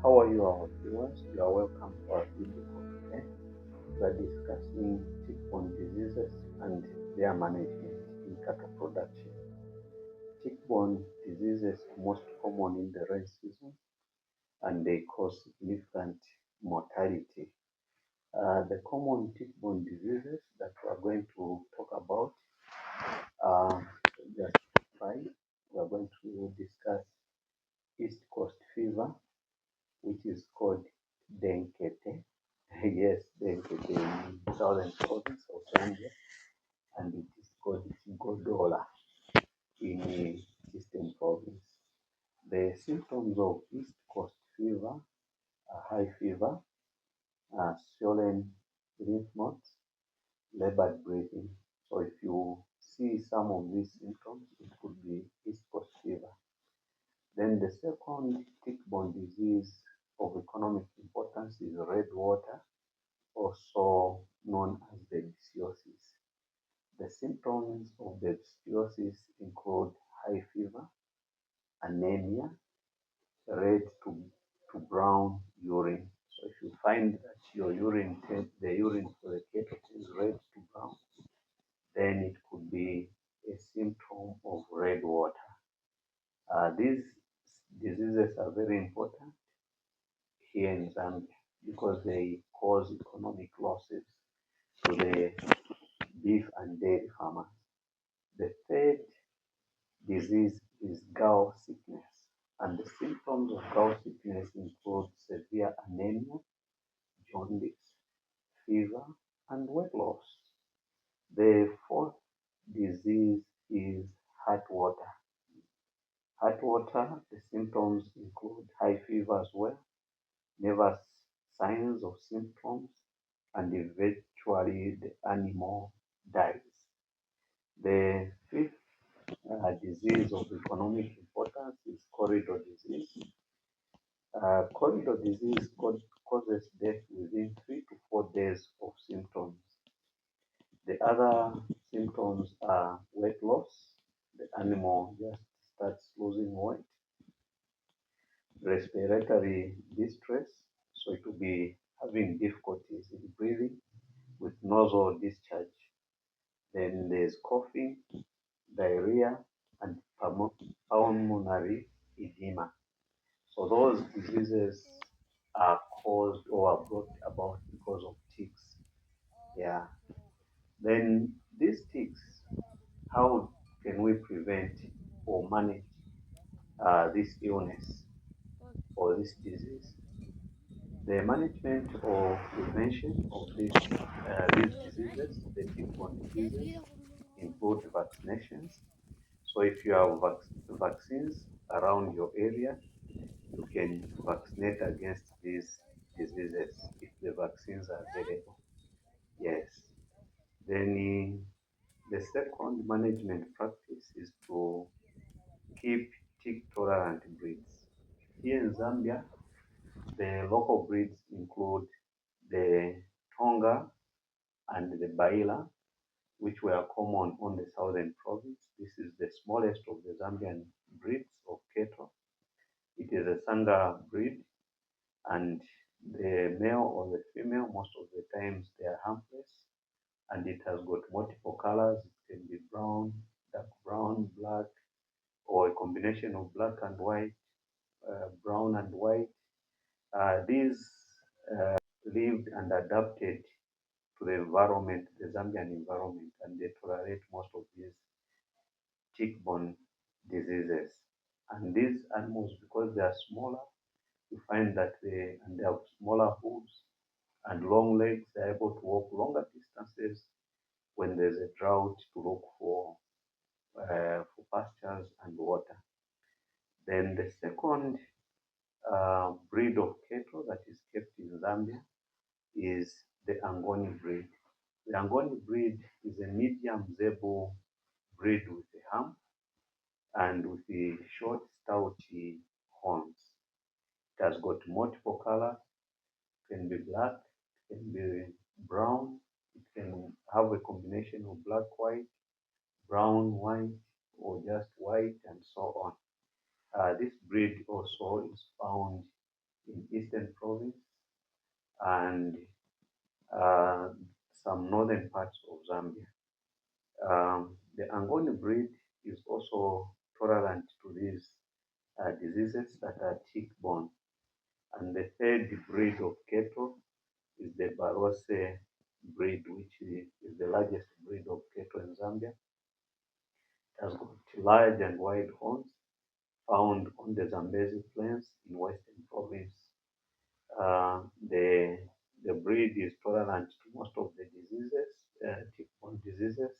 How are you, our viewers? You are welcome to our video for today. We are discussing tick-borne diseases and their management in cattle production. Tick-borne diseases are most common in the rain season and they cause significant mortality. The common tick-borne diseases that we are going to talk about are just five. We are going to discuss East Coast fever, which is called Denkete. Yes, Denkete in southern province of Zambia, and it is called Godola in eastern province. The symptoms of East Coast fever are high fever, swollen lymph nodes, labored breathing. So if you see some of these symptoms, it could be East Coast fever. Then the second tick-borne disease of economic importance is red water, also known as babesiosis. The symptoms of babesiosis include high fever, anemia, red to brown urine. So if you find that your urine, the urine for the cattle is red to brown, then it could be a symptom of red water. These diseases are very important here in Zambia because they cause economic losses to the beef and dairy farmers. The third disease is gall sickness, and the symptoms of gall sickness include severe anemia, jaundice, fever, and weight loss. The fourth disease is heart water. Heart water, the symptoms include high fever as well, never signs or symptoms, and eventually the animal dies. The fifth disease of economic importance is corridor disease. Corridor disease causes death within 3 to 4 days of symptoms. The other symptoms are weight loss. The animal just starts losing weight. Respiratory distress, so it will be having difficulties in breathing with nasal discharge. Then there's coughing, diarrhea, and pulmonary edema. So those diseases are caused or are brought about because of ticks. Yeah. Then these ticks, how can we prevent or manage this illness or this disease? The management or prevention of these diseases, the tick-borne diseases, include vaccinations. So if you have vaccines around your area, you can vaccinate against these diseases if the vaccines are available. Yes. Then the second management practice is to keep tick-tolerant breeds. Here in Zambia, the local breeds include the Tonga and the Baila, which were common on the southern province. This is the smallest of the Zambian breeds of cattle. It is a Sanga breed, and the male or the female, most of the times they are harmless, and it has got multiple colors. It can be brown, dark brown, black, or a combination of black and white, brown and white. These lived and adapted to the environment, the Zambian environment, and they tolerate most of these tick-borne diseases. And these animals, because they are smaller, you find that they have smaller hooves and long legs. They're able to walk longer distances when there's a drought to look for pastures and water. Then the second breed of cattle that is kept in Zambia is the Angoni breed. The Angoni breed is a medium zebu breed with a hump and with the short, stouty horns. It has got multiple colors. It can be black, it can be brown, it can have a combination of black, white, brown, white, or just white, and so on. This breed also is found in Eastern Province and uh, some northern parts of Zambia. The Angoni breed is also tolerant to these diseases that are tick-borne. And the third breed of cattle is the Barose breed, which is the largest breed of cattle in Zambia. It has got large and wide horns found on the Zambezi Plains in Western Province. Uh, the, the breed is tolerant to most of the diseases, tick-borne diseases,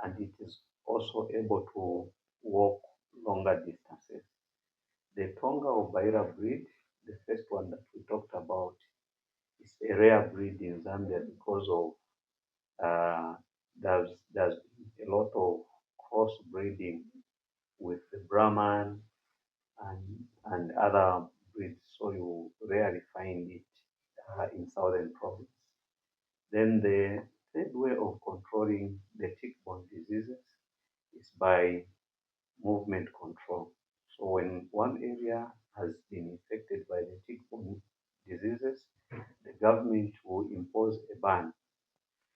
and it is also able to walk longer distances. The Tonga or Baira breed, the first one that we talked about, is a rare breed in Zambia because of there's been a lot of crossbreeding with the Brahman and other breeds, so you rarely find it in southern province. Then the third way of controlling the tick-borne diseases is by movement control. So when one area has been infected by the tick-borne diseases, the government will impose a ban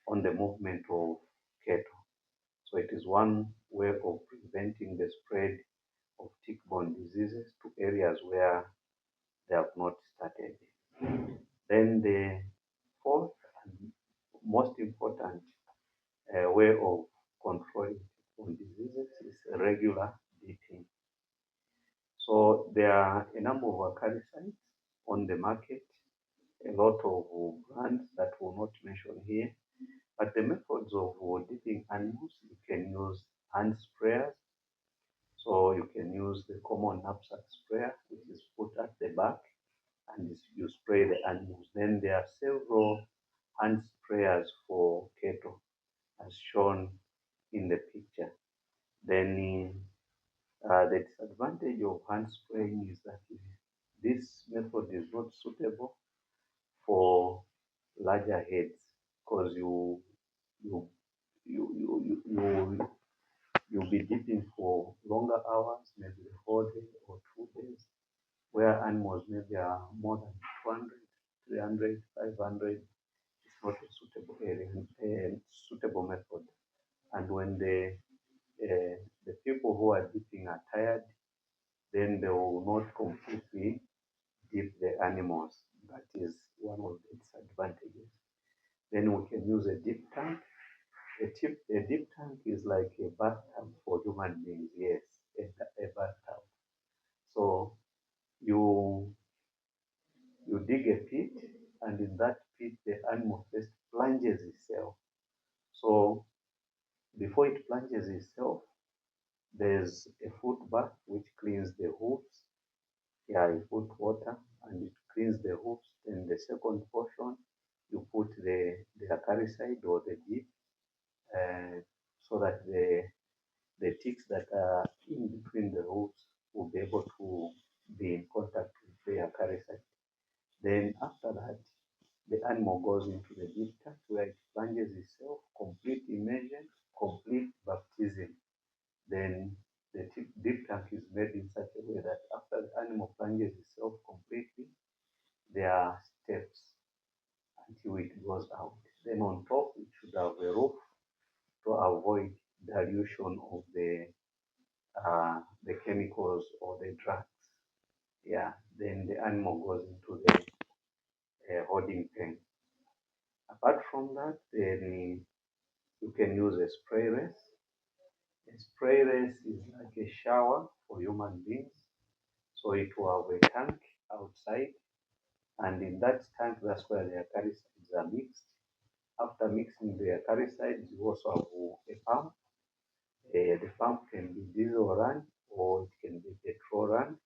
on the movement of cattle. So it is one way of preventing the spread of tick-borne diseases to areas where they have not started. Then the fourth and most important way of controlling tick-borne diseases is regular dipping. So there are a number of acaricides on the market, a lot of brands that will not mention here. But the methods of dipping animals, you can use hand sprayers. So you can use the common knapsack sprayer, which is put at the back, and you spray the animals. Then there are several hand sprayers for cattle, as shown in the picture. Then the disadvantage of hand spraying is that this method is not suitable for larger heads because you you you you you you'll be dipping for longer hours, maybe the whole day or 2 days, where animals maybe are more than 200, 300, 500. It's not a suitable area, a suitable method. And when the people who are dipping are tired, then they will not completely dip the animals. That is one of the disadvantages. Then we can use a dip tank. A dip tank is like a bathtub for human beings, yes, a bathtub. So you you dig a pit, and in that pit the animal first plunges itself. So before it plunges itself, there's a foot bath which cleans the hooves. Yeah, you put water and it cleans the hooves. In the second portion, you put the acaricide or the dip, uh, so that the ticks that are in between the hooves will be able to be in contact with the acaricide. Then after that, the animal goes into the deep tank where it plunges itself, complete immersion, complete baptism. Then the deep tank is made in such a way that after the animal plunges itself completely, there are steps until it goes out. Then on top, it should have a roof to avoid dilution of the chemicals or the drugs. Yeah, then the animal goes into the holding pen. Apart from that, then you can use a spray race. A spray race is like a shower for human beings. So it will have a tank outside, and in that tank, that's where the acaricides are mixed. After mixing the acaricides, you also have a pump. The pump can be diesel run or it can be petrol run.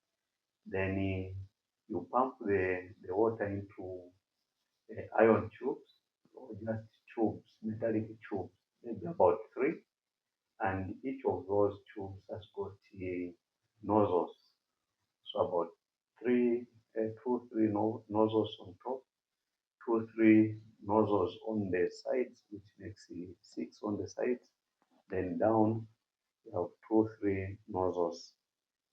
Then you pump the water into iron tubes or just tubes, metallic tubes, maybe about three. And each of those tubes has got nozzles. So about two, three nozzles on top, two, three nozzles on the sides, which makes six on the sides. Then down, you have two, three nozzles.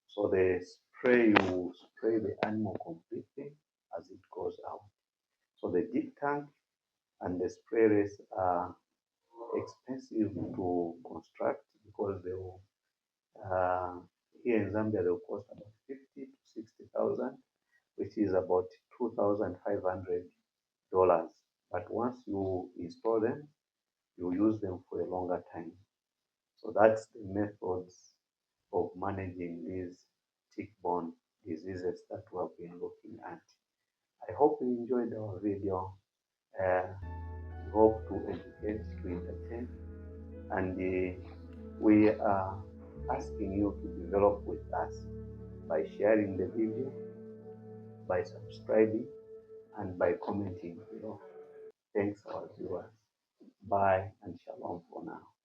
So the spray, you spray the animal completely as it trailers are expensive to construct because they will, here in Zambia, they will cost about 50 to 60,000, which is about $2,500. But once you install them, you use them for a longer time. So that's the methods of managing these tick-borne diseases that we have been looking at. I hope you enjoyed our video. We hope to educate, to entertain, and we are asking you to develop with us by sharing the video, by subscribing, and by commenting below. Thanks, our viewers. Bye and shalom for now.